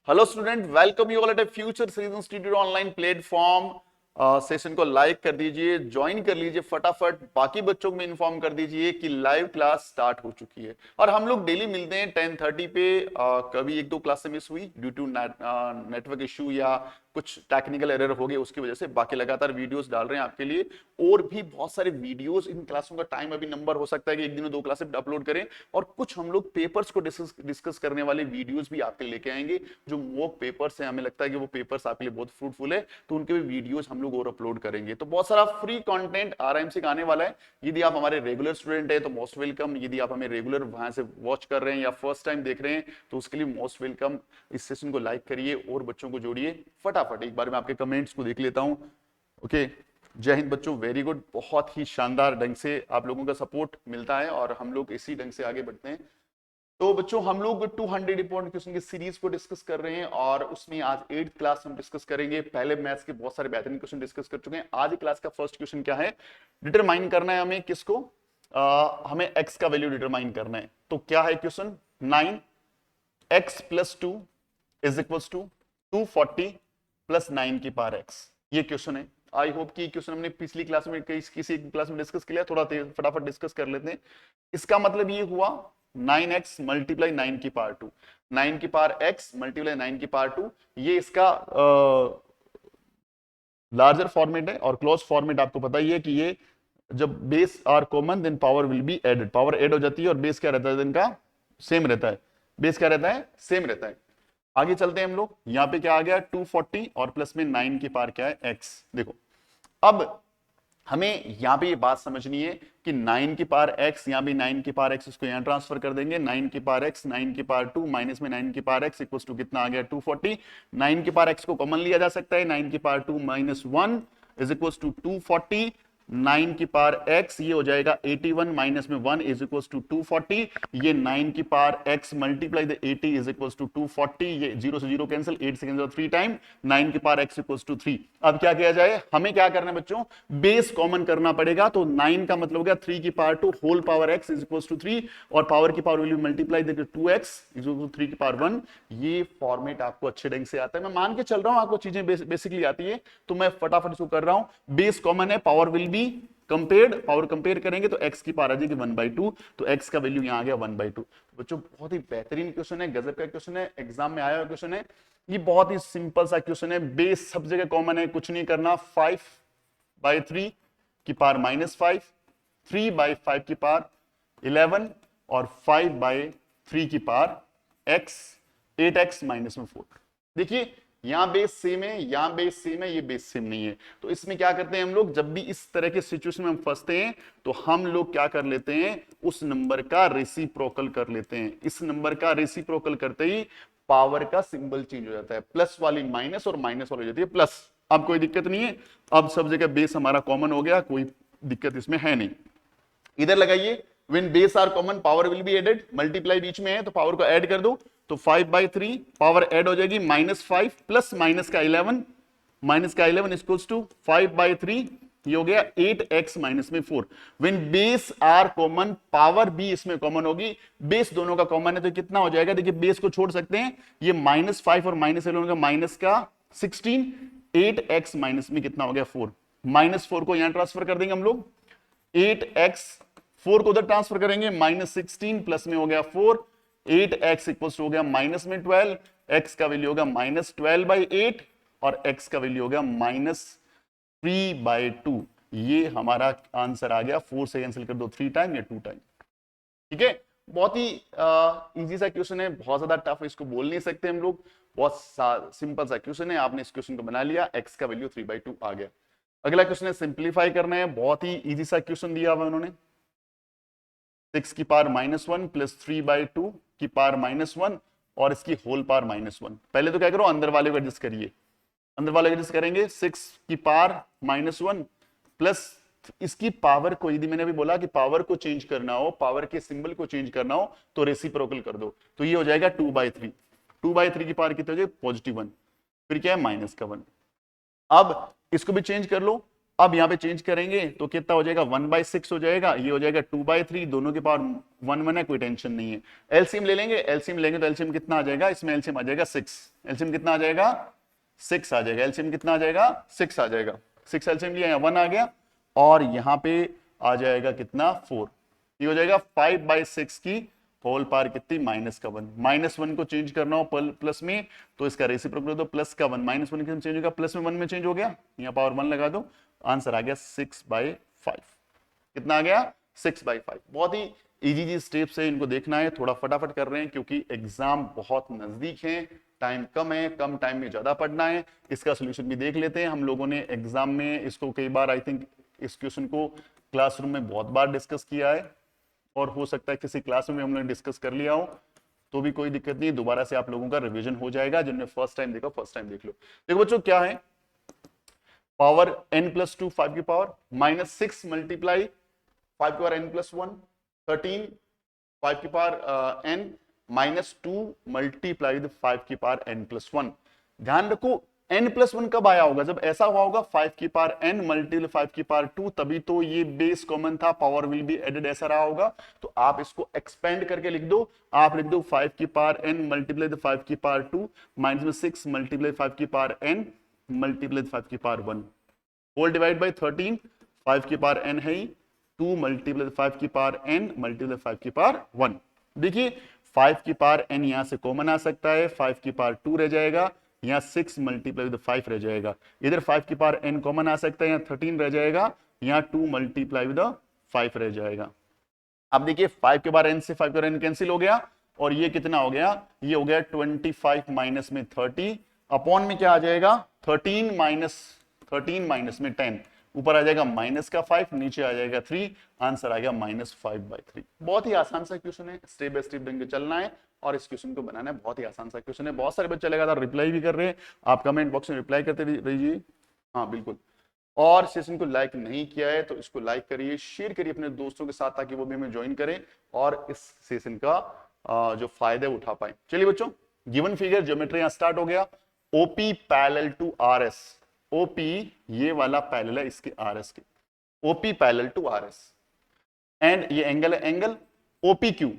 Hello student, welcome you all at future series institute online platform. Session को like कर दीजिए, join कर लीजिए फटाफट। बाकी बच्चों को भी इन्फॉर्म कर दीजिए कि लाइव क्लास स्टार्ट हो चुकी है और हम लोग डेली मिलते हैं 10:30 पे। कभी एक दो क्लास से मिस हुई ड्यू टू नेटवर्क इशू या कुछ टेक्निकल एरर हो गए, उसकी वजह से। बाकी लगातार वीडियोस डाल रहे हैं आपके लिए, और भी बहुत सारे वीडियोस। इन क्लासों का टाइम अभी नंबर हो सकता है कि एक दिन में 2 क्लासेस अपलोड करें, और कुछ हम लोग पेपर्स को डिस्कस करने वाले वीडियोस भी आपके लेके आएंगे। जो मॉक पेपर्स हैं, हमें लगता है कि वो पेपर्स आपके लिए बहुत फ्रूटफुल है, तो उनके भी वीडियोस हम लोग और अपलोड करेंगे। तो बहुत सारा फ्री कंटेंट आरएमसी का आने वाला है। यदि आप हमारे रेगुलर स्टूडेंट है तो मोस्ट वेलकम। यदि आप हमें रेगुलर वहां से वॉच कर रहे हैं या फर्स्ट टाइम देख रहे हैं तो उसके लिए मोस्ट वेलकम। इस सेशन को लाइक करिए और बच्चों को जोड़िए फटाफट। एक बार मैं आपके कमेंट्स को देख लेता हूं। ओके, जय हिंद बच्चों, वेरी गुड। बहुत ही शानदार ढंग से आप लोगों का सपोर्ट मिलता है और हम लोग इसी ढंग से आगे बढ़ते हैं। तो बच्चों, हम लोग 200 इंपॉर्टेंट क्वेश्चन की सीरीज को डिस्कस कर रहे हैं और उसमें आज 8th क्लास हम डिस्कस करेंगे। पहले मैथ्स के बहुत सारे बेहतरीन क्वेश्चन डिस्कस कर चुके हैं। आज क्लास का फर्स्ट क्वेश्चन क्या है? डिटरमाइन करना है हमें किसको? हमें x का वैल्यू डिटरमाइन करना है। तो क्या है question? 9x + 2 is equals to 240 + 9 की पावर x। ये क्वेश्चन है। आई होप कि क्वेश्चन हमने पिछली क्लास में किसी क्लास में डिस्कस किया, थोड़ा फटाफट डिस्कस कर लेते हैं। इसका मतलब ये हुआ 9x × 9 की पावर 2, 9 की पावर x × 9 की पावर 2। ये इसका लार्जर फॉर्मेट है, और क्लोज फॉर्मेट आपको पता ही है कि ये जब base are common then power will be added. Power add हो जाती है और बेस क्या रहता है इनका? सेम रहता है। बेस क्या रहता है? सेम रहता है। आगे चलते हैं हम लोग। यहां पे क्या आ गया? 240 और प्लस में 9 की पावर क्या है? x। देखो, अब हमें यहां पे ये बात समझनी है कि 9 की पावर x, यहां भी 9 की पावर x, इसको यहां ट्रांसफर कर देंगे। 9 की पावर x, 9 की पावर 2 माइनस में 9 की पावर x इक्वल्स टू कितना आ गया? 240। 9 की पावर x को कॉमन लिया जा सकता है। 9 की power 2 minus 1 is equals to 240। 9 की पावर x ये हो जाएगा 81 माइनस में 1 इज इक्वल्स टू 240। ये 9 की power x multiply the 80 is equals to 240। ये 0 से 0 कैंसिल, 8 से कैंसिल 3 टाइम 9 की पावर x इक्वल्स टू 3। अब क्या किया जाए? हमें क्या करना है बच्चों? बेस कॉमन करना पड़ेगा। तो 9 का मतलब हो गया 3 की power 2 whole power x is equals to 3, और पावर की पावर वैल्यू मल्टीप्लाई देकर 2x इज इक्वल टू 3 की पावर 1। ये फॉर्मेट आपको अच्छे ढंग से आता है। मैं मान के चल रहा हूं आपको चीजें बेसिकली आती है, तो मैं फटाफट इसको कर रहा हूं। बेस कॉमन है, power will be compared, power compare करेंगे तो x की पावर आ जाएगी 1/2। तो x का वैल्यू यहां आ गया 1/2। बच्चों, बहुत ही बेहतरीन क्वेश्चन है, गजब का क्वेश्चन है, एग्जाम में आया हुआ क्वेश्चन है। ये बहुत ही सिंपल सा क्वेश्चन है। बेस सब जगह कॉमन है, कुछ नहीं करना। 5/3 की पावर -5, 3/5 की पावर 11 और 5/3 की पावर x, 8x माइनस में 4। देखिए, यहां बेस सेम है, यहां बेस सेम है, ये बेस सेम नहीं है। तो इसमें क्या करते हैं हम लोग? जब भी इस तरह के सिचुएशन में हम फंसते हैं तो हम लोग क्या कर लेते हैं? उस नंबर का रेसिप्रोकल कर लेते हैं। इस नंबर का रेसिप्रोकल करते ही पावर का सिंबल चेंज हो जाता है। प्लस वाली माइनस और माइनस वाली हो जाती है प्लस। अब कोई दिक्कत नहीं है। अब सब जगह बेस हमारा कॉमन हो गया, कोई दिक्कत इसमें है नहीं। इधर लगाइए, when base are common power will be added. Multiply बीच में है तो पावर को ऐड कर दो, तो 5/3 पावर ऐड हो जाएगी -5 प्लस माइनस का 11, माइनस का 11 इक्वल्स टू 5/3, ये हो गया 8x माइनस में 4। when base are common power भी इसमें कॉमन होगी। बेस दोनों का कॉमन है तो कितना हो जाएगा? देखिए, बेस को छोड़ सकते हैं, ये -5 और -11 का माइनस का 16, 8x माइनस में कितना हो गया? 4। -4 को यहां ट्रांसफर कर देंगे हम लोग, 8x, 4 को उधर ट्रांसफर करेंगे, -16 प्लस में हो गया 4, 8x इक्वल्स हो गया माइनस में 12, x का वैल्यू होगा -12/8 और x का वैल्यू हो गया -3/2। ये हमारा आंसर आ गया। 4 से कैंसिल कर दो 3 टाइम या 2 टाइम। ठीक है, बहुत ही इजी सा क्वेश्चन है, बहुत ज्यादा टफ इसको बोल नहीं सकते हम लोग। बहुत सिंपल सा क्वेश्चन है, आपने इस क्वेश्चन को बना लिया, x का वैल्यू 3/2 आ गया। अगला क्वेश्चन है सिंप्लीफाई करना है। बहुत ही इजी सा क्वेश्चन दिया हुआ उन्होंने। 6 की पावर -1 प्लस 3/2 की पावर -1 और इसकी होल पावर -1। पहले तो क्या करो, अंदर वाले को एडजस्ट करिए। अंदर वाले को एडजस्ट करेंगे, 6 की पावर -1 प्लस इसकी पावर को, यदि मैंने अभी बोला कि पावर को चेंज करना हो, पावर के सिंबल को चेंज करना हो तो रेसिप्रोकल कर दो, तो ये हो जाएगा 2/3। 2/3 की पावर कितनी हो जाएगी? +1। फिर क्या है? -1। अब इसको भी चेंज कर लो, अब यहाँ पे चेंज करेंगे तो कितना हो जाएगा, 1/6 हो जाएगा, ये हो जाएगा 2/3, दोनों के पावर 1 1 है, कोई टेंशन नहीं है। एलसीएम ले लेंगे, एलसीएम लेंगे तो एलसीएम कितना आ जाएगा, इसमें एलसीएम आ जाएगा 6, एलसीएम कितना आ जाएगा 6 आ जाएगा, एलसीएम कितना आ जाएगा 6 आ जाएगा, 6 एलसीएम लिया, यहाँ 1 आ गया, और यहाँ पे आ जाएगा कितना 4, ये हो जाएगा 5/6 की होल पावर कितनी, -1, -1 को चेंज करना हो प्लस में तो इसका रेसिप्रोकल दो, प्लस का 1, -1 के चेंज होगा, प्लस में 1 में चेंज हो गया, यहाँ पावर 1 लगा दो, आंसर आ गया 6/5। कितना आ गया 6/5। बहुत ही इजी स्टेप्स है, इनको देखना है, थोड़ा फटाफट कर रहे हैं क्योंकि एग्जाम बहुत नजदीक है, टाइम कम है, कम टाइम में ज्यादा पढ़ना है। इसका सोल्यूशन भी देख लेते हैं, हम लोगों ने एग्जाम में इसको कई बार, आई थिंक इस क्वेश्चन को क्लासरूम में बहुत बार डिस्कस किया है, और हो सकता है किसी क्लास में हमने डिस्कस कर लिया हो, तो भी कोई दिक्कत नहीं है, दोबारा से आप लोगों का रिवीजन हो जाएगा। जिन्होंने फर्स्ट टाइम देखा फर्स्ट टाइम देख लो। देखो बच्चों क्या है, पावर n+2 5 की पावर -6 मल्टीप्लाई 5 की पावर n+1 13 5 की पावर n -2 मल्टीप्लाई 5 की पावर n+1। ध्यान रखो n+1 कब आया होगा, जब ऐसा हुआ होगा 5 की पावर n मल्टीप्लाई 5 की पावर 2, तभी तो ये बेस कॉमन था, पावर विल बी एडेड ऐसा रहा होगा। तो आप इसको एक्सपेंड करके लिख दो, आप लिख दो 5 की पावर n मल्टीप्लाई 5 की पावर 2 -6 मल्टीप्लाई 5 की पावर n मल्टीप्लाई 5 की पावर 1 होल डिवाइड बाय 13, 5 की पावर n है 2 मल्टीप्लाई 5 की पावर n मल्टीप्लाई 5 की पावर 1। देखिए 5 की पावर n यहां से कॉमन आ सकता है, 5 की पावर 2 रह जाएगा, यहाँ 6 मल्टीप्लाई विद 5 रह जाएगा, इधर 5 की पावर n कॉमन आ सकता है, यहाँ 13 रह जाएगा, यहाँ 2 मल्टीप्लाई विद 5 रह जाएगा। अब देखिए 5 के पावर n से 5 के पावर n कैंसिल हो गया, और ये कितना हो गया, ये हो गया 25 माइनस में 30 अपॉन में क्या आ जाएगा 13 माइनस में 10, ऊपर आ जाएगा माइनस का 5, नीचे आ जाएगा 3, आंसर आ गया -5/3। बहुत ही आसान सा क्वेश्चन है, स्टेप बाय स्टेप ढंग से चलना है और इस क्वेश्चन को बनाना है, बहुत ही आसान सा क्वेश्चन है। बहुत सारे बच्चे लगातार रिप्लाई भी कर रहे हैं, आप कमेंट बॉक्स में रिप्लाई करते रहिए। हाँ बिल्कुल, और सेशन को लाइक नहीं किया है तो इसको लाइक करिए, शेयर करिए अपने दोस्तों के साथ, ताकि वो भी हमें ज्वाइन करें और इस सेशन का जो फायदे उठा पाए। चलिए बच्चों, गिवन फिगर ज्योमेट्री यहां स्टार्ट हो गया, OP parallel to RS, OP ये वाला पैरेलल है इसके आरएस के, OP parallel to RS, and ये एंगल है एंगल ओपीक्यू,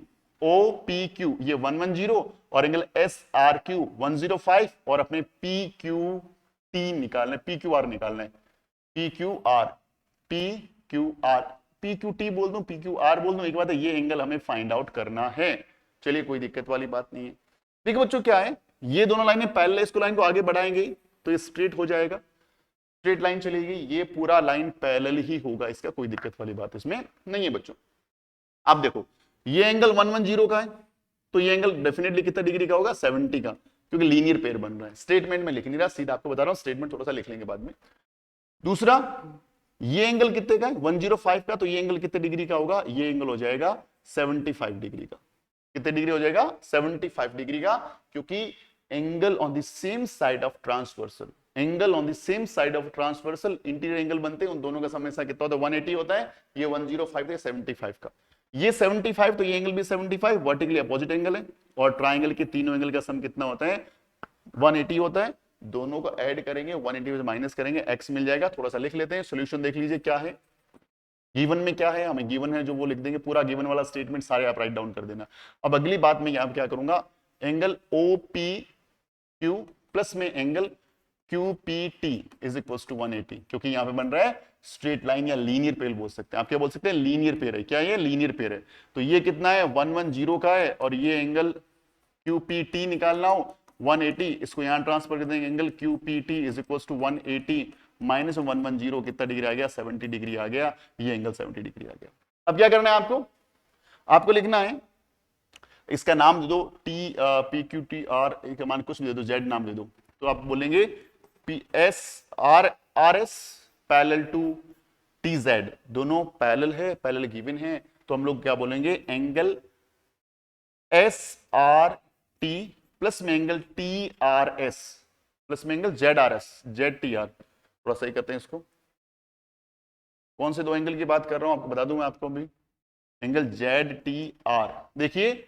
ओपीक्यू ये 110 और एंगल एसआरक्यू 105, और अपने पीक्यूटी निकालना है, पीक्यूआर निकालना है, पीक्यूआर पीक्यूआर पीक्यूटी बोल दूं पीक्यूआर बोल दूं, एक बात है, ये एंगल हमें फाइंड आउट करना है। चलिए कोई दिक्कत वाली बात नहीं है। देखिए बच्चों क्या है, ये दोनों लाइनें पैरेलल है, इसको लाइन को आगे बढ़ाएंगे तो ये स्ट्रेट हो जाएगा, स्ट्रेट लाइन चलेगी, ये पूरा लाइन पैरेलल ही होगा, इसका कोई दिक्कत वाली बात इसमें नहीं है बच्चों। अब देखो ये एंगल 110 का है, तो ये एंगल डेफिनेटली कितना डिग्री का होगा 70 का, क्योंकि लीनियर पेयर बन रहा है। स्टेटमेंट में लिख नहीं रहा, सीधा आपको बता रहा हूं, स्टेटमेंट थोड़ा सा लिख लेंगे बाद में। दूसरा ये एंगल कितने का है 105 का, तो ये एंगल कितने डिग्री का होगा, ये एंगल हो जाएगा 75 डिग्री का। कितने डिग्री हो जाएगा 75 डिग्री का, क्योंकि angle on the same side of transversal, angle on the same side of transversal interior angle बनते हैं, उन दोनों का हमेशा कितना होता है 180 होता है, ये 105 है 75 का, ये 75 तो ये एंगल भी 75 वर्टिकली अपोजिट एंगल है, और ट्राइंगल के तीनों एंगल का सम कितना होता है 180 होता है, दोनों को ऐड करेंगे 180 में माइनस करेंगे x मिल जाएगा। थोड़ा सा लिख लेते हैं, सॉल्यूशन देख लीजिए क्या है, गिवन में क्या है, हमें गिवन है जो वो लिख देंगे, पूरा गिवन वाला स्टेटमेंट सारे आप राइट डाउन कर देना। अब अगली बात में यहाँ क्या करूंगा, एंगल OPQ प्लस में angle QPT is equal to 180, क्योंकि यहाँ पे बन रहा है स्ट्रेट लाइन या लीनियर पेयर बोल सकते हैं, आप क्या बोल सकते हैं लीनियर पेयर है, क्या ये लीनियर पेयर है। तो ये कितना है 110 का है, और ये एंगल QPT निकालना हो 180, इसको यहां ट्रांसफर कर देंगे, angle QPT is equal to 180 minus 110 कितना डिग्री आ गया 70 डिग्री आ गया, ये एंगल 70 डिग्री आ गया। अब क्या करना है आपको, आपको लिखना है, इसका नाम दे दो PQTR, एक मान कुछ भी दे दो, Z नाम दे दो, तो आप बोलेंगे PSRS पैरेलल टू TZ, दोनों पैरेलल है, पैरेलल गिवन है, तो हम लोग क्या बोलेंगे एंगल SRT प्लस में एंगल TRS प्लस में एंगल ZRS ZTR। थोड़ा सही करते हैं इसको, कौन से दो एंगल की बात कर रहा हूं आपको बता दूं मैं आपको भी, एंगल ZTR, देखिए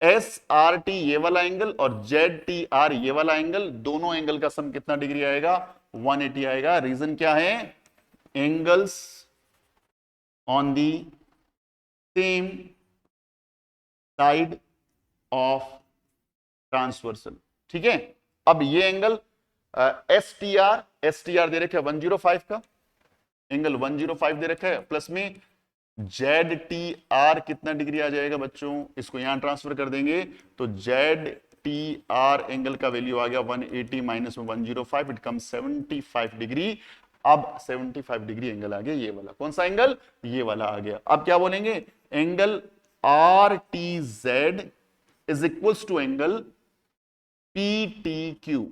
SRT ये वाला एंगल और ZTR ये वाला एंगल, दोनों एंगल का सम कितना डिग्री आएगा 180 आएगा। रीजन क्या है, angles on the same side of transversal. ठीक है, अब ये एंगल एस टी आर दे रखे 105 का, एंगल 105 दे रखा है, प्लस में जेड टी आर कितना डिग्री आ जाएगा बच्चों, इसको यहां ट्रांसफर कर देंगे तो जेड टी आर एंगल का वैल्यू आ गया 180 माइनस 105, इट कम्स 75 डिग्री। अब 75 डिग्री एंगल आ गया, ये वाला कौन सा एंगल, ये वाला आ गया। अब क्या बोलेंगे, angle R T Z is equals to angle P T Q,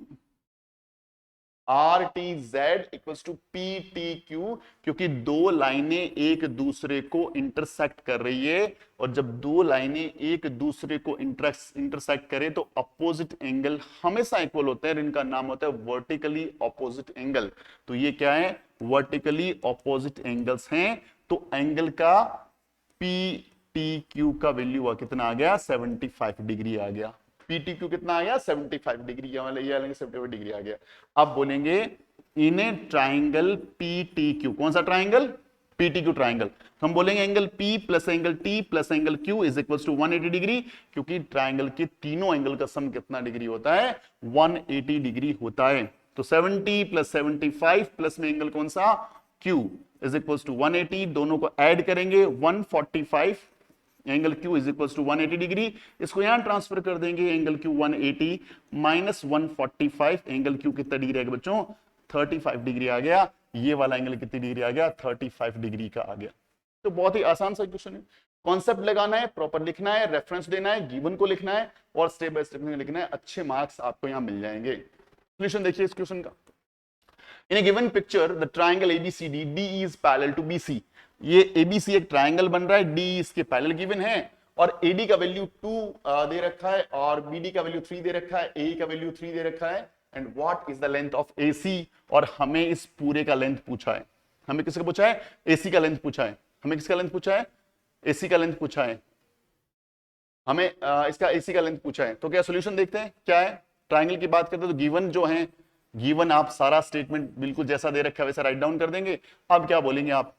R T Z equals to P T Q, क्योंकि दो लाइनें एक दूसरे को इंटरसेक्ट कर रही है, और जब दो लाइनें एक दूसरे को इंटरसेक्ट करें तो अपोजिट एंगल हमेशा इक्वल होते हैं, इनका नाम होता है वर्टिकली ऑपोजिट एंगल। तो ये क्या है, वर्टिकली ऑपोजिट एंगल्स हैं। तो एंगल का पी टी क्यू का वैल्यू कितना आ गया, 75 डिग्री आ गया। पीटीक्यू कितना आ गया, 75 डिग्री, ये वाला 75 डिग्री आ गया। अब बोलेंगे इन ए ट्राइंगल पीटीक्यू, कौन सा ट्राइंगल, पीटीक्यू ट्राइंगल, हम बोलेंगे angle P plus angle T plus angle Q is equal to 180 degree, क्योंकि ट्राइंगल के तीनों एंगल का सम कितना डिग्री होता है, 180 डिग्री होता है। तो 70 प्लस 75 प्लस में एंगल कौन सा, क्यू इज इक्वल टू 180, दोनों को ऐड करेंगे 145, angle Q is equal to 180 degree, इसको यहां ट्रांसफर कर देंगे, एंगल Q 180 माइनस 145, एंगल Q कितना डिग्री आ गया बच्चों, 35 डिग्री आ गया। ये वाला एंगल कितनी डिग्री आ गया, 35 डिग्री का आ गया। तो बहुत ही आसान सा क्वेश्चन है, कॉन्सेप्ट लगाना है, प्रॉपर लिखना है, रेफरेंस देना है, गिवन को लिखना है और स्टेप बाय स्टेप लिखना है, अच्छे मार्क्स आपको यहां मिल जाएंगे। सोल्यूशन देखिए इस क्वेश्चन का। In a given picture the triangle ABCD D is parallel to BC, ये ABC एक ट्राइंगल बन रहा है, D इसके पैरेलल गिवन है, और AD का वैल्यू 2 दे रखा है, और BD का वैल्यू 3 दे रखा है, AE का वैल्यू 3 दे रखा है, and what is the length of AC, और हमें इस पूरे का लेंथ पूछा है। हमें किसका पूछा है, AC का लेंथ पूछा है। हमें किसका लेंथ पूछा है, AC का लेंथ पूछा है, हमें इसका AC का लेंथ पूछा है। तो क्या सोल्यूशन देखते हैं क्या है। ट्राइंगल की बात करते हैं तो गिवन जो है, गिवन आप सारा स्टेटमेंट बिल्कुल जैसा दे रखा है वैसा राइट डाउन कर देंगे। अब क्या बोलेंगे आप,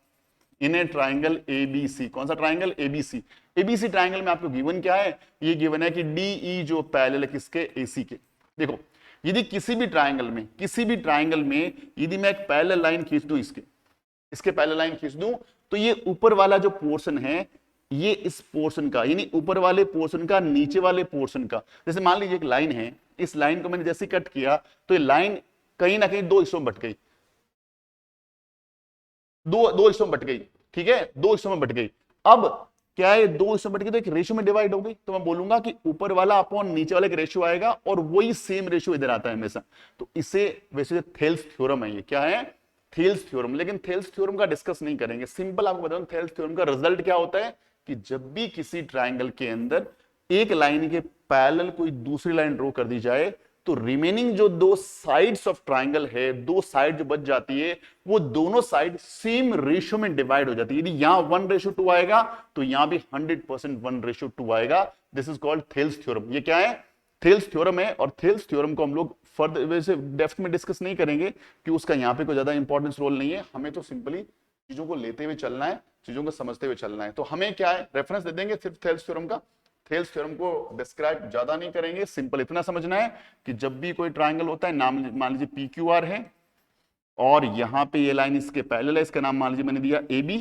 इन ए ट्राइंगल ABC, कौन सा ट्राइंगल, ABC, ABC ट्राइंगल में आपको गिवन क्या है, ये गिवन है कि DE जो पैरेलल है किसके, AC के। देखो यदि किसी भी ट्राइंगल में यदि मैं एक पैरेलल लाइन खींच दूं, इसके पैरेलल लाइन खींच दूं, तो ये ऊपर वाला जो पोर्शन है, ये इस पोर्शन का, यानी ऊपर वाले पोर्शन का नीचे वाले पोर्शन का, जैसे मान लीजिए एक लाइन है, इस लाइन को मैंने जैसे कट किया तो ये लाइन कहीं ना कहीं दो हिस्सों में बट गई, दो हिस्सों में बट गई, ठीक है, दो हिस्सों में बट गई। अब क्या है, दो हिस्सों में बट गई तो एक रेशियो में डिवाइड हो गई, तो मैं बोलूंगा कि ऊपर वाला अपॉन नीचे वाले का रेशियो आएगा, और वही सेम रेशियो इधर आता है हमेशा। तो इसे वैसे थेल्स थ्योरम है, ये क्या है, थेल्स थ्योरम। लेकिन थेल्स थ्योरम का डिस्कस नहीं करेंगे, सिंपल आपको बताऊं थेल्स थ्योरम का रिजल्ट क्या होता है कि जब भी किसी ट्राइंगल के अंदर एक लाइन के पैरेलल कोई दूसरी लाइन ड्रॉ कर दी जाए, तो रिमेनिंग जो दो साइड्स ऑफ ट्राइंगल है, दो साइड जो बच जाती है, वो दोनों साइड सेम रेशियो में डिवाइड हो जाती है। यदि यहां 1:2 आएगा तो यहां भी 100% 1:2 आएगा। This is called Thales theorem. ये क्या है, थेल्स थ्योरम है। और थेल्स थ्योरम को हम लोग फर्दर वैसे डेप्थ में डिस्कस नहीं करेंगे कि उसका यहाँ पे कोई ज्यादा इंपॉर्टेंस रोल नहीं है, हमें तो सिंपली चीजों को लेते हुए चलना है, चीजों को समझते हुए चलना है। तो हमें क्या है, रेफरेंस दे देंगे सिर्फ थेल्स थ्योरम का। थेल्स थ्योरम को डिस्क्राइब ज्यादा नहीं करेंगे, सिंपल इतना समझना है कि जब भी कोई ट्राइंगल होता है, नाम मान लीजिए PQR है, और यहां पे ये लाइन इसके पैरेलल है, इसका नाम मान लीजिए मैंने दिया AB,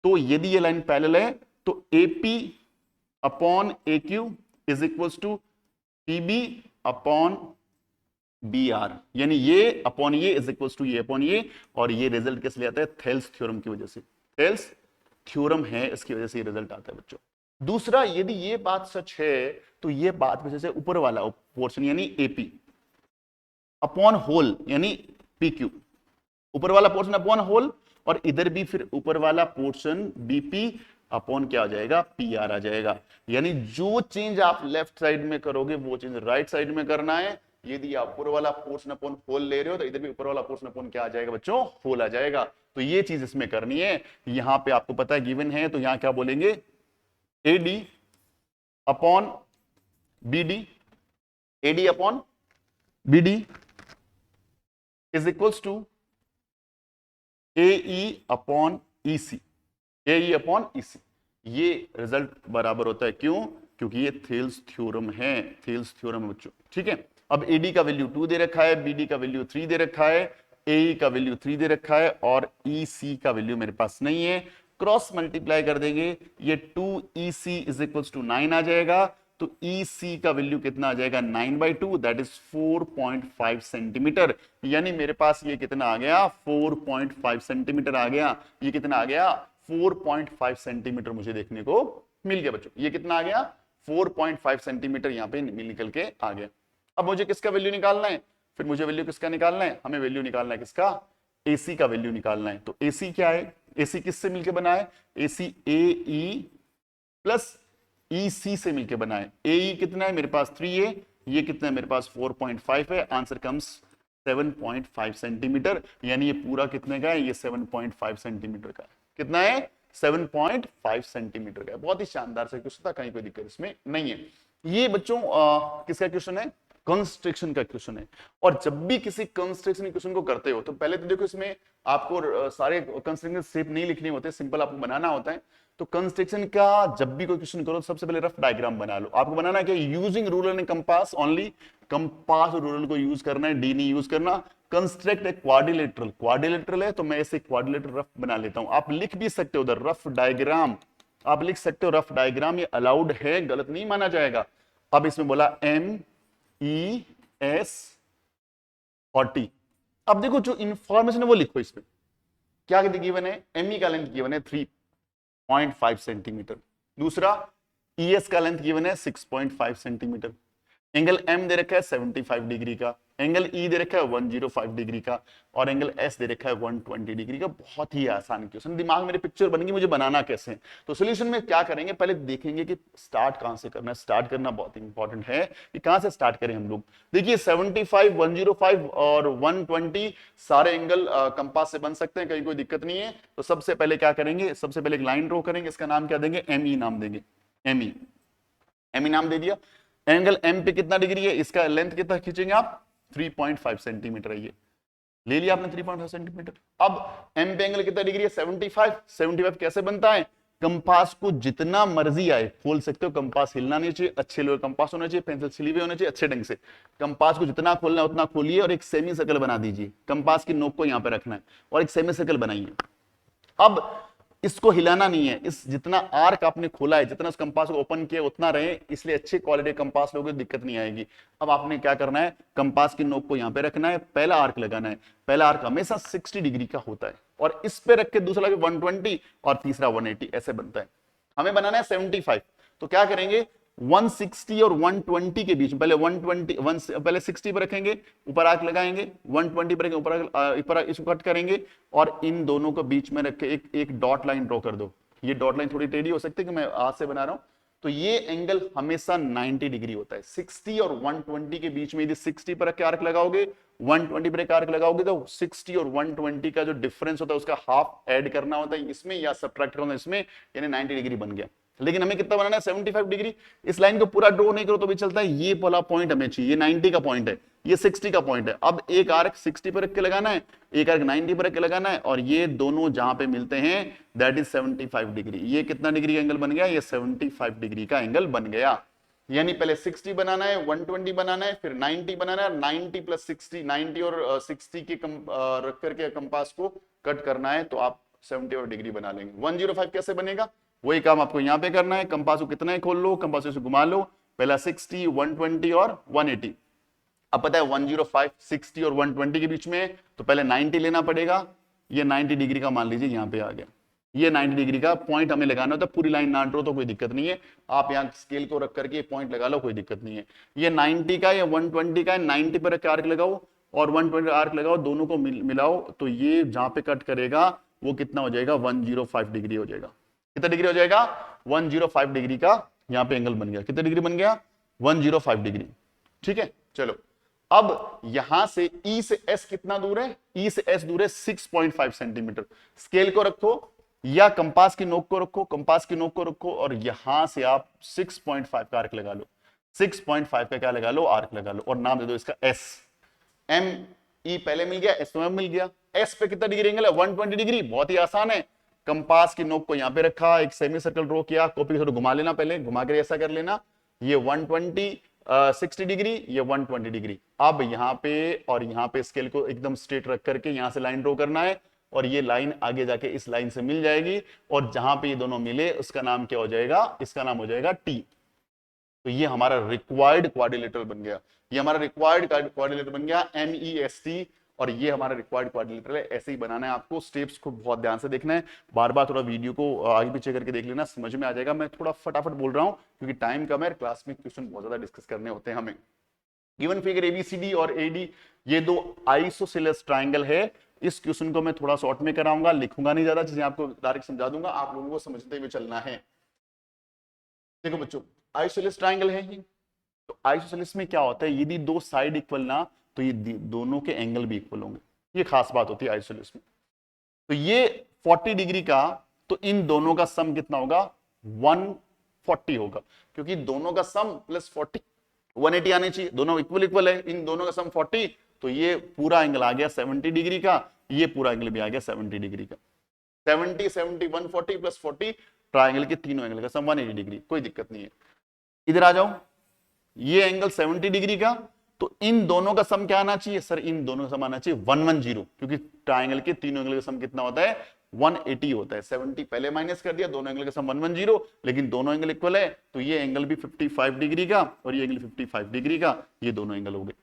तो यदि ये लाइन पैरेलल है तो AP upon AQ is equals to PB upon BR, यानी ये अपॉन ये इज इक्वल्स टू ये अपॉन ये, और ये रिजल्ट किस लिए आता है, थेल्स थ्योरम की वजह से। थेल्स थ्योरम है, इसकी वजह से ये रिजल्ट आता है बच्चों। दूसरा, यदि ये बात सच है तो ये बात वजह से ऊपर वाला पोर्शन यानी AP अपॉन होल यानी PQ, ऊपर वाला पोर्शन अपॉन होल, और इधर भी फिर ऊपर वाला पोर्शन BP अपॉन क्या आ जाएगा, PR आ जाएगा। यानी जो चेंज आप लेफ्ट साइड में करोगे वो चेंज राइट साइड में करना है। यदि आप ऊपर वाला पोर्शन अपॉन होल ले रहे हो तो इधर भी ऊपर वाला पोर्शन अपॉन क्या आ जाएगा बच्चों, होल आ जाएगा। तो ये चीज इसमें करनी है। यहां पे आपको पता है गिवन है, तो यहां क्या बोलेंगे, AD upon BD, AD upon BD is equals to AE upon EC, AE upon EC, ये रिजल्ट बराबर होता है। क्यों? क्योंकि ये थेल्स थ्योरम है, थेल्स थ्योरम बच्चों, ठीक है। अब AD का वैल्यू 2 दे रखा है, BD का वैल्यू 3 दे रखा है, AE का वैल्यू 3 दे रखा है और EC का वैल्यू मेरे पास नहीं है। क्रॉस मल्टीप्लाई कर देंगे, ये 2EC इज इक्वल्स टू 9 आ जाएगा। तो EC का वैल्यू कितना आ जाएगा? 9/2, दैट इज 4.5 सेंटीमीटर। यानी मेरे पास ये कितना आ गया? 4.5 सेंटीमीटर आ गया। ये कितना आ गया? 4.5 सेंटीमीटर मुझे देखने को मिल गया बच्चों। ये कितना आ गया? 4.5 सेंटीमीटर यहाँ पे निकल के आ गया। अब मुझे किसका वैल्यू निकालना है? फिर मुझे वैल्यू किसका निकालना है? हमें वैल्यू निकालना है किसका? AC का वैल्यू निकालना है। तो AC क्या है? AC किससे मिलके बना है? AC AE प्लस EC से मिलके बना है। AE कितना है? मेरे पास 3 है। ये कितना है? मेरे पास 4.5 है। Answer comes 7.5 centimetre. यानी ये पूरा कितने का है? ये 7.5 सेंटीमीटर का है। कितना है? 7.5 सेंटीमीटर का है। बहुत ही शानदार से क्वेश्चन था, कहीं कोई दिक्कत इसमें नहीं है। ये बच्चों किसका क्वेश्चन है? कंस्ट्रक्शन का क्वेश्चन है। और जब भी किसी कंस्ट्रक्शन क्वेश्चन को करते हो तो पहले तो देखो, इसमें आपको सारे कंस्ट्रक्शन स्टेप नहीं लिखने होते, सिंपल आपको बनाना होता है। तो कंस्ट्रक्शन का जब भी कोई क्वेश्चन करो, सबसे पहले रफ डायग्राम बना लो। आपको बनाना है कि using ruler and compass only, compass और रूलर को यूज करना है, डी नहीं यूज करना। कंस्ट्रक्ट ए क्वाड्रिलेटरल, क्वाड्रिलेटरल है तो मैं इसे क्वाड्रिलेटरल रफ बना लेता हूं। आप लिख भी सकते हो उधर रफ डायग्राम, आप लिख सकते हो रफ डायग्राम, ये अलाउड है, गलत नहीं माना जाएगा। अब इसमें बोला MES और T। अब देखो जो इंफॉर्मेशन है वो लिखो इसमें। क्या गिवन है? ME का लेंथ गिवन है 3.5 सेंटीमीटर। दूसरा ES का लेंथ गिवन है 6.5 सेंटीमीटर। एंगल M दे रखा है 75 डिग्री का, एंगल E दे रखा है 105 डिग्री का और एंगल S दे रखा है 120 डिग्री का। बहुत ही आसान क्वेश्चन, दिमाग मेरे पिक्चर बन गई, मुझे बनाना कैसे है। तो सॉल्यूशन में क्या करेंगे, पहले देखेंगे कि स्टार्ट कहां से करना है। स्टार्ट करना बहुत इंपॉर्टेंट है कि कहां से स्टार्ट करें हम लोग। देखिए 75, 105 और 120 सारे एंगल कंपास से बन सकते हैं, कहीं कोई दिक्कत नहीं है। तो सबसे पहले क्या करेंगे? सबसे पहले एक लाइन ड्रॉ करेंगे, इसका नाम क्या देंगे? ME नाम देंगे। ME नाम दे दिया। एंगल M पे कितना डिग्री है? इसका लेंथ कितना खींचेंगे आप? 3.5 सेंटीमीटर है। ये ले लिया आपने 3.5 सेंटीमीटर। अब M पे एंगल कितना डिग्री है? 75। 75 कैसे बनता है? कंपास को जितना मर्जी आए खोल सकते हो, कंपास हिलना नहीं चाहिए, अच्छे लोग कंपास होना चाहिए, पेंसिल सिली हुई होना चाहिए अच्छे ढंग से। कंपास को जितना खोलना है उतना खोलिए और एक सेमी सर्कल बना दीजिए। कंपास की नोक को यहां पे रखना है और एक सेमी सर्कल बनाइए। अब इसको हिलाना नहीं है, इस जितना आर्क आपने खोला है, जितना उस कंपास को ओपन किया उतना रहे, इसलिए अच्छे क्वालिटी कंपास लोगे दिक्कत नहीं आएगी। अब आपने क्या करना है? कंपास की नोक को यहां पे रखना है, पहला आर्क लगाना है। पहला आर्क हमेशा 60 डिग्री का होता है और इस पे रख के दूसरा 120 और तीसरा 180 ऐसे बनता है। हमें बनाना है 75। तो क्या करेंगे? 160 और 120 के बीच, पहले 120 पहले 60 पर रखेंगे, ऊपर आर्क लगाएंगे, 120 पर ऊपर इसको कट करेंगे और इन दोनों को बीच में रख के एक डॉट लाइन ड्रॉ कर दो। ये डॉट लाइन थोड़ी टेढ़ी हो सकती है कि मैं हाथ से बना रहा हूं। तो ये एंगल हमेशा 90 डिग्री होता है। 60 और 120 के बीच में यदि 60 पर रख के आर्क लगाओगे, 120 पर आर्क लगाओगे, तो 60 और 120 का जो डिफरेंस होता है उसका हाफ ऐड करना होता है इसमें या सब्ट्रैक्ट करना इसमें, यानी 90 डिग्री बन गया। लेकिन हमें कितना बनाना है? 75 डिग्री। इस लाइन को पूरा ड्रॉ नहीं करो तो भी चलता है, ये वाला पॉइंट हमें चाहिए। ये 90 का पॉइंट है, ये 60 का पॉइंट है। अब एक आर्क 60 पर रख के लगाना है, एक आर्क 90 पर रख के लगाना है और ये दोनों जहां पे मिलते हैं दैट इज 75 डिग्री। ये कितना डिग्री एंगल बन गया? ये 75 डिग्री का एंगल बन गया। यानी पहले 60 बनाना है, 120 बनाना है, फिर 90 बनाना है, 90 प्लस 60, 90 और 60 के रख करके कंपास को कट करना है तो आप 75 डिग्री बना लेंगे। 105 कैसे बनेगा? वही काम आपको यहां पे करना है। कंपास को कितना ही खोल लो, कंपास से घुमा लो, पहला 60, 120 और 180। अब पता है 105 60 और 120 के बीच में, तो पहले 90 लेना पड़ेगा। ये 90 डिग्री का मान लीजिए यहां पे आ गया। ये 90 डिग्री का पॉइंट हमें लगाना होता है। पूरी लाइन ना ड्रो तो कोई दिक्कत नहीं है, आप यहाँ स्केल को रख करके पॉइंट लगा लो, कोई दिक्कत नहीं है। ये 90 का या 120 का है, 90 पर आर्क लगाओ और 120 आर्क लगाओ, दोनों को मिलाओ तो ये जहां पे कट करेगा वो कितना हो जाएगा? 105 डिग्री हो जाएगा। कितना डिग्री हो जाएगा? 105 डिग्री का यहां पे एंगल बन गया। कितना डिग्री बन गया? 105 डिग्री। ठीक है, चलो अब यहां से E से S कितना दूर है? E से S दूर है 6.5 सेंटीमीटर। स्केल को रखो या कंपास की नोक को रखो, कंपास की नोक को रखो और यहां से आप 6.5 का आर्क लगा लो। 6.5 का क्या लगा लो? आर्क लगा लो और नाम दे दो इसका S। M E पहले मिल गया, S तो मिल गया। एस पे कितना डिग्री एंगल है? 120 डिग्री। बहुत ही आसान है। कंपास की नोक को यहां पे रखा, एक सेमी सर्कल ड्रॉ किया, कॉपी थोड़ा घुमा लेना, पहले घुमा कर ऐसा कर लेना, ये 120 60 डिग्री, ये 120 डिग्री। अब यहाँ पे और यहाँ पे स्केल को एकदम स्ट्रेट रख करके यहां से लाइन ड्रॉ करना है, और ये लाइन आगे जाके इस लाइन से मिल जाएगी, और जहां पे ये दोनों मिले उसका नाम क्या हो जाएगा? इसका नाम हो जाएगा टी। तो ये हमारा रिक्वायर्ड क्वाड्रिलेटरल बन गया, ये हमारा रिक्वायर्ड क्वाड्रिलेटरल बन गया, MEST। और ये हमारा रिक्वायर्ड क्वाड्रिलेटरल है। ऐसे ही बनाना है आपको, स्टेप्स को बहुत ध्यान से देखना है, बार बार थोड़ा वीडियो को आगे पीछे करके देख लेना, समझ में आ जाएगा। मैं थोड़ा फटाफट बोल रहा हूं क्योंकि टाइम कम है, क्लास में क्वेश्चन बहुत ज्यादा डिस्कस करने होते हैं हमें। गिवन फिगर ABCD और AD, ये दो आइसोसेलेस ट्राइंगल है। इस क्वेश्चन को मैं थोड़ा शॉर्ट में कराऊंगा, लिखूंगा नहीं ज्यादा चीजें, आपको डायरेक्ट समझा दूंगा, आप लोगों को समझते हुए चलना है। देखो बच्चों, आइसोसेलेस ट्राइंगल है ये। तो आइसोसेलेस में क्या होता है? यदि दो साइड इक्वल ना, तो ये दोनों के एंगल भी इक्वल होंगे। ये खास बात होती है आइसोसेलेस में। तो ये 40 डिग्री का, तो इन दोनों का सम कितना होगा? 140 होगा, क्योंकि दोनों का सम प्लस 40 180 आने चाहिए। दोनों इक्वल इक्वल है, इन दोनों का सम 40, तो ये पूरा एंगल आ गया 70 डिग्री का, ये पूरा एंगल भी आ गया 70 डिग्री का। 70 70 140 प्लस 40, ट्राइंगल के तीनों एंगल का सम 180 डिग्री, कोई दिक्कत नहीं है। इधर आ जाओ, ये एंगल 70 डिग्री का, तो इन दोनों का सम क्या आना चाहिए? सर इन दोनों का सम आना चाहिए 110, क्योंकि ट्राइंगल के तीनों एंगल का सम कितना होता है? 180 होता है। 70 पहले माइनस कर दिया, दोनों एंगल का सम 110, लेकिन दोनों एंगल इक्वल है, तो ये एंगल भी 55 डिग्री का और ये एंगल 55 डिग्री का, ये दोनों एंगल हो गए।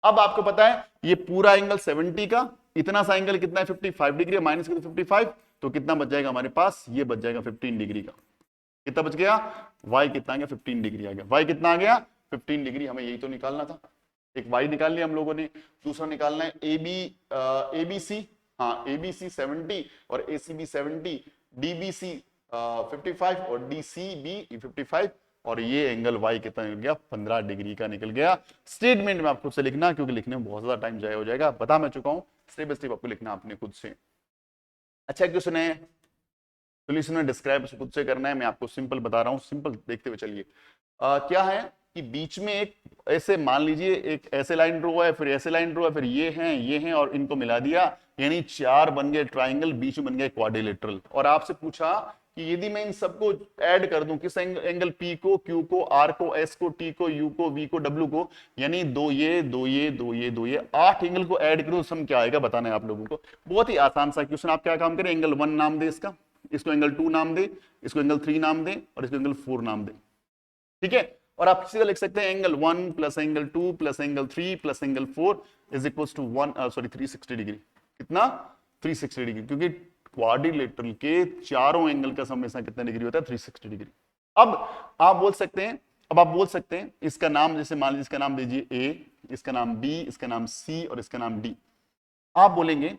अब आपको पता है ये पूरा एंगल 70 का, इतना सा एंगल कितना है? 55 डिग्री, माइनस कर 55, तो कितना बच जाएगा हमारे पास? ये बच जाएगा 15 डिग्री का। कितना बच गया? y कितना आ गया? 15 डिग्री आ गया। y कितना आ गया? 15 डिग्री। हमें यही तो निकालना था। एक y निकाल लिया हम लोगों ने, दूसरा निकालना है ABC, हाँ ABC 70 और ACB 70, DBC 55 और DCB 55, और ये एंगल y कितना निकल गया? 15 डिग्री का निकल गया। स्टेटमेंट में आप खुद से लिखना, क्योंकि लिखने में बहुत ज्यादा टाइम जाया हो जाएगा, बता मैं चुका हूं, स्टेप बाय स्टेप आपको लिखना आपने खुद से। अच्छा क्वेश्चन है, सोल्यूशन में डिस्क्राइब खुद से करना है, मैं आपको सिंपल बता रहा हूं, सिंपल देखते हुए चलिए। क्या है कि बीच में एक ऐसे मान लीजिए एक ऐसे लाइन ड्रॉ है, फिर ऐसे लाइन ड्रॉ है, फिर ये हैं और इनको मिला दिया, यानी 4 बन गए ट्राइंगल, बीच में बन गए क्वाड्रिलेटरल। और आपसे पूछा कि यदि मैं इन सबको ऐड कर दूं, किस एंगल P को, Q को, R को, S को, T को, U को, V को, W को, यानी 2 ये 2 ये 2 ये 2 ये 8 एंगल को ऐड करो, सम क्या आएगा बताना है आप लोगों को। बहुत ही आसान सा क्वेश्चन। आप क्या काम करें? एंगल 1 नाम दे इसका, इसको एंगल 2 नाम दे, इसको एंगल 3 नाम दे, और इसको एंगल 4 नाम दे, ठीक है। और आप सीधा लिख सकते हैं angle 1 plus angle 2 plus angle 3 plus angle 4 is equal to 360 degree. कितना? 360 डिग्री, क्योंकि क्वाड्रिलेटरल के चारों एंगल का सम हमेशा कितना डिग्री होता है? 360 डिग्री। अब आप बोल सकते हैं इसका नाम, जैसे मान लीजिए इसका नाम दीजिए A, इसका नाम B, इसका नाम C और इसका नाम D। आप बोलेंगे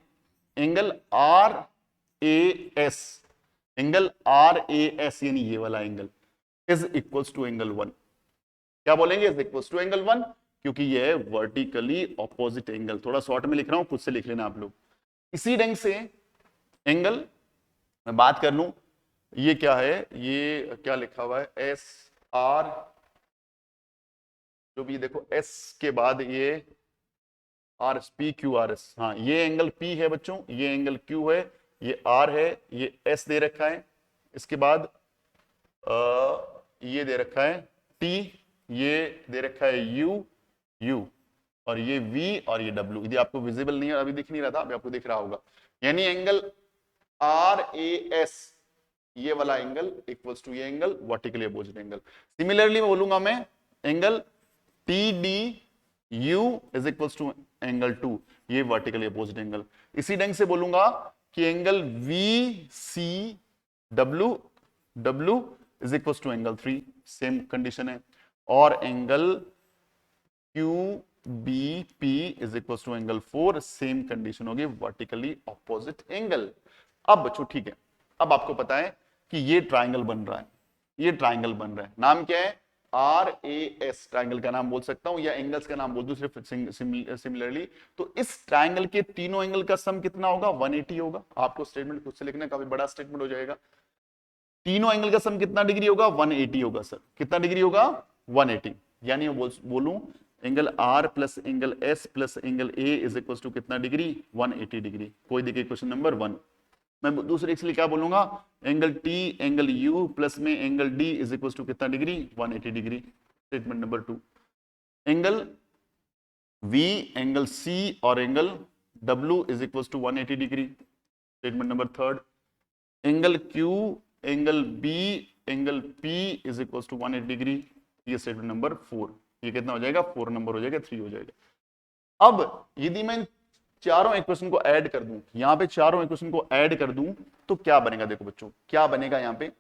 एंगल RAS, एंगल RAS यानी ये वाला angle is equals to angle 1। क्या बोलेंगे? इज इक्वल्स टू एंगल 1, क्योंकि ये है वर्टिकली ऑपोजिट एंगल। थोड़ा शॉर्ट में लिख रहा हूं, खुद से लिख लेना आप लोग। इसी ढंग से एंगल मैं बात कर लूं, ये क्या है? ये क्या लिखा हुआ है? SR, जो भी देखो S के बाद ये RPQRS, हाँ ये एंगल P है बच्चों, ये एंगल Q है, ये R है, ये S दे रखा है, इसके बाद ये दे रखा है T, ये दे रखा है U, और ये V और ये W। यदि आपको विजिबल नहीं है, अभी दिख नहीं रहा था, अभी आपको दिख रहा होगा। यानी एंगल RAS ये वाला एंगल इक्वल्स टू ये angle, vertically opposite angle. Similarly मैं बोलूंगा मैं angle TDU is equals to angle 2, ये वर्टिकली अपोजिट एंगल। इसी ढंग से बोलूंगा कि angle VCW is equals to angle 3, same condition है। और angle QBP is equals to angle 4, same condition होगी, वर्टिकली ऑपोजिट एंगल। अब बच्चों ठीक है, अब आपको पता है कि ये ट्राइंगल बन रहा है, ये ट्राइंगल बन रहा है, नाम क्या है? RAS। ट्राइंगल का नाम बोल सकता हूं या एंगल्स का नाम बोल दूं सिर्फ सिमिलरली। तो इस ट्राइंगल के तीनों एंगल का सम कितना होगा? 180 होगा। आपको स्टेटमेंट खुद से लिखना, काफी बड़ा स्टेटमेंट हो जाएगा। तीनों एंगल का सम कितना डिग्री होगा? 180 होगा। सर कितना डिग्री होगा? 180। यानी मैं बोलूं angle R plus angle S plus angle A is equal to कितना डिग्री, 180 डिग्री। कोई देखिए क्वेश्चन नंबर 1। मैं दूसरे के लिए क्या बोलूंगा, angle T angle U plus में angle D is equal to कितना degree, 180 degree. Statement number 2, angle V angle C और angle W is equal to 180 degree. Statement number 3, angle Q angle B angle P is equal to 180 degree. ये statement number 4। ये कितना हो जाएगा, 4 number हो जाएगा, 3 हो जाएगा। अब यदि मैं चारों इक्वेशन को ऐड कर दूं, यहां पे चारों इक्वेशन को ऐड कर दूं तो क्या बनेगा, देखो बच्चों क्या बनेगा यहां पे।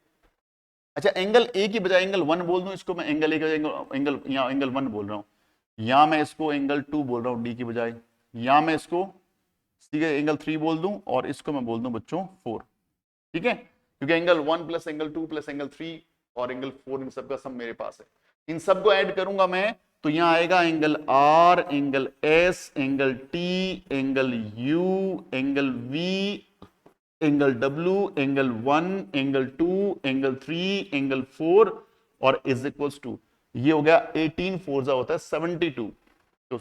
अच्छा, एंगल ए की बजाय एंगल 1 बोल दूं, इसको मैं एंगल ए के एंगल यहां एंगल 1 बोल रहा हूं, यहां मैं इसको एंगल 2 बोल रहा हूं डी की बजाय, यहां मैं इसको ठीक है एंगल 3 बोल दूं और इसको मैं बोल दूं बच्चों 4। ठीक है, क्योंकि angle 1 plus angle 2 plus angle 3 और एंगल 4 इन सब का सम मेरे पास है। इन सबको ऐड करूंगा मैं तो यहां आएगा angle R angle S angle T angle U angle V angle W angle 1 angle 2 angle 3 angle 4 और इज इक्वल्स टू, ये हो गया 18 4 होता है 72, तो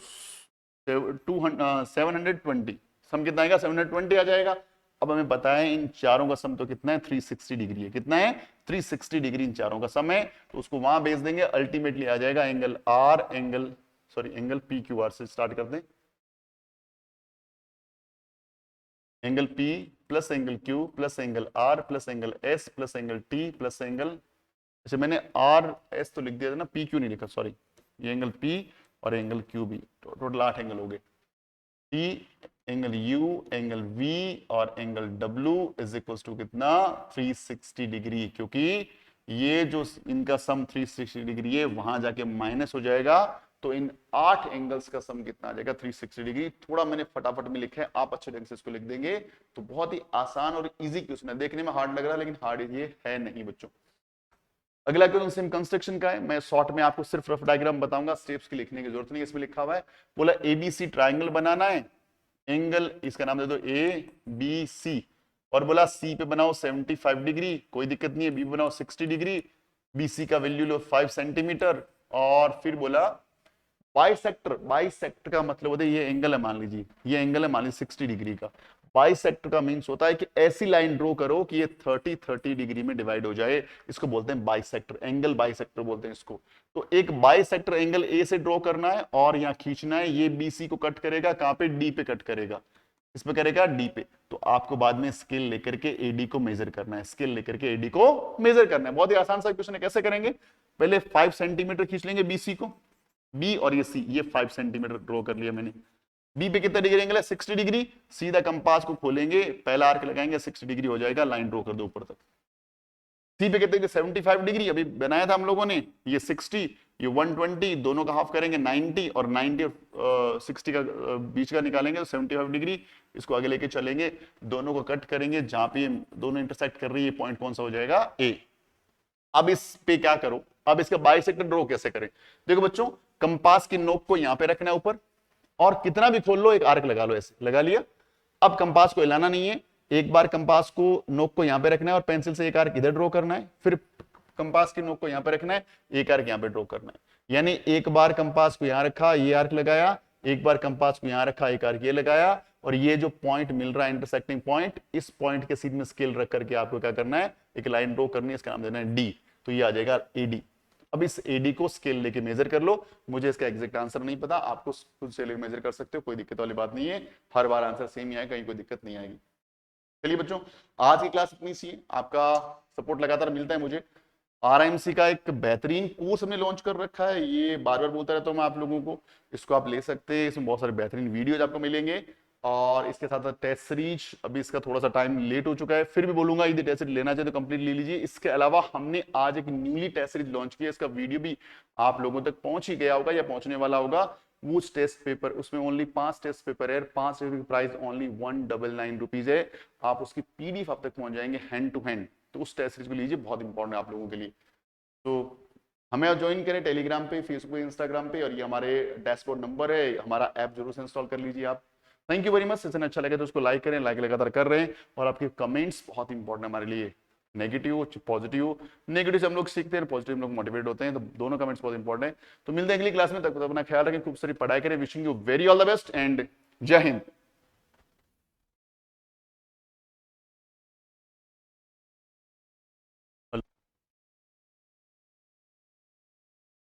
720 सम कितना आएगा, 720 आ जाएगा। अब हमें पता है इन चारों का सम तो कितना है, 360 डिग्री है। कितना है, 360 डिग्री इन चारों का सम है, तो उसको वहां भेज देंगे, अल्टीमेटली आ जाएगा angle R angle P Q R से स्टार्ट कर दें, angle P plus angle Q plus angle R plus angle S plus angle T plus angle, अच्छा मैंने आर एस तो लिख दिया था ना, पी क्यू नहीं लिखा, सॉरी, ये एंगल पी और एंगल क्यू भी, टोटल 8 एंगल हो गए। T angle U angle V और angle W is equal to कितना, 360 डिग्री, क्योंकि ये जो इनका सम 360 डिग्री है वहां जाके माइनस हो जाएगा, तो इन 8 एंगल्स का सम कितना आ जाएगा, 360 डिग्री। थोड़ा मैंने फटाफट में लिखा है, आप अच्छे ढंग से इसको लिख देंगे तो बहुत ही आसान और इजी क्वेश्चन है। देखने में हार्ड लग रहा है लेकिन हार्ड ये है नहीं बच्चों। अगला क्वेश्चन सेम कंस्ट्रक्शन का है, मैं शॉर्ट में आपको सिर्फ रफ डायग्राम बताऊंगा, स्टेप्स की लिखने की जरूरत नहीं, इसमें लिखा हुआ है, बोला एबीसी ट्राइंगल बनाना है, एंगल इसका नाम दे दो ए बी सी, और बोला सी पे बनाओ 75 डिग्री, कोई दिक्कत नहीं है, बी बनाओ 60 डिग्री, बीसी का वैल्यू लो 5 सेंटीमीटर, और फिर बोला बाइसेक्टर का मतलब होता है ये एंगल है, मान लीजिए ये एंगल है, मान लीजिए 60 डिग्री का। बाइसेक्टर का मीन्स होता है कि ऐसी लाइन ड्रॉ करो कि ये 30 डिग्री में डिवाइड हो जाए, इसको बोलते हैं बाइसेक्टर, एंगल बाइसेक्टर बोलते हैं इसको। तो एक बाइसेक्टर एंगल ए से ड्रॉ करना है और यहाँ खींचना है, ये बीसी को कट करेगा, कहां पे, डी पे कट करेगा, इस पे करेगा डी पे। तो आपको बाद में स्केल लेकर के एडी को मेजर करना है, स्केल लेकर के एडी को मेजर करना है। बहुत ही आसान सा क्वेश्चन है, कैसे करेंगे, पहले 5 सेंटीमीटर खींच लेंगे बीसी को, बी और ये सी, ये 5 सेंटीमीटर ड्रॉ कर लिया मैंने। बी पे कितना डिग्री एंगल है, 60 डिग्री, सीधा कंपास को खोलेंगे, पहला आर्क लगाएंगे, 60 डिग्री हो जाएगा, लाइन ड्रॉ कर दो ऊपर तक। सी पे कितने, 75 डिग्री अभी बनाया था हम लोगों ने, ये 60, ये 120, दोनों का हाफ करेंगे 90, और 90 और 60 का बीच का निकालेंगे तो 75 डिग्री, इसको आगे लेके चलेंगे, दोनों को कट करेंगे, जहां पे दोनों इंटरसेक्ट कर रही है पॉइंट कौन सा हो जाएगा, ए। अब इस पे क्या करो, अब इसका बाइसेक्टर ड्रॉ कैसे करें, देखो बच्चों, कंपास की नोक को यहां पे रखना है ऊपर, और कितना भी खोल लो, एक आर्क लगा लो, ऐसे लगा लिया। अब कंपास को हिलाना नहीं है, एक बार कंपास को नोक को यहां पे रखना है और पेंसिल से एक आर्क इधर ड्रॉ करना है, फिर कंपास की नोक को यहां पे रखना है, एक आर्क यहां पे ड्रॉ करना है। यानी एक बार कंपास को यहां रखा, ये आर्क लगाया, एक बार कंपास को यहां रखा, एक आर्क ये लगाया, और ये जो पॉइंट मिल रहा है इंटरसेक्टिंग पॉइंट, इस पॉइंट के सीध में स्केल रख करके आपको क्या करना है, एक लाइन ड्रॉ करनी है, इसका नाम देना है डी, तो ये आ जाएगा एडी। अब इस एडी को स्केल लेके मेजर कर लो, मुझे इसका एग्जैक्ट आंसर नहीं पता, आपको खुद से लेके मेजर कर सकते हो, कोई दिक्कत वाली बात नहीं है, हर बार आंसर सेम ही आएगा, कहीं कोई दिक्कत नहीं आएगी। चलिए बच्चों, आज की क्लास इतनी सी है, आपका सपोर्ट लगातार मिलता है मुझे। आरएमसी का एक बेहतरीन कोर्स हमने लॉन्च कर रखा है, ये बार बार बोलता रहता हूँ मैं आप लोगों को, इसको आप ले सकते हैं, इसमें बहुत सारे बेहतरीन वीडियोज आपको मिलेंगे, और इसके साथ साथ टेस्ट सीरीज, अभी इसका थोड़ा सा टाइम लेट हो चुका है, फिर भी बोलूंगा यदि टेस्ट सीरीज लेना चाहे तो कंप्लीट ले लीजिए। इसके अलावा हमने आज एक न्यूली टेस्ट सीरीज लॉन्च की है, इसका वीडियो भी आप लोगों तक पहुंच ही गया होगा या पहुंचने वाला होगा। वो टेस्ट पेपर, उसमें ओनली 5 टेस्ट पेपर है, 5 पेपर की प्राइस ओनली 199 रुपीज है, आप उसकी पीडीएफ आप तक पहुंच जाएंगे हैंड टू हैंड, तो उस टेस्ट सीरीज को लीजिए, बहुत इंपॉर्टेंट है आप लोगों के लिए। तो हमें आप ज्वाइन करें टेलीग्राम पे, फेसबुक, इंस्टाग्राम पे, और ये हमारे डैशबोर्ड नंबर है, हमारा ऐप जरूर से इंस्टॉल कर लीजिए आप। Thank you very much, session अच्छा लगे तो उसको लाइक करें, लाइक लगातार कर रहे हैं, और आपके कमेंट्स बहुत इंपॉर्टेंट है हमारे लिए। नेगेटिव पॉजिटिव, नेगेटिव से हम लोग सीखते हैं, पॉजिटिव हम लोग मोटिवेट होते हैं, तो दोनों कमेंट्स बहुत इंपॉर्टेंट है। तो मिलते हैं अगली क्लास में, तक अपना ख्याल रखें, खूब सारी पढ़ाई करें। Wishing you very all the best and जय हिंद।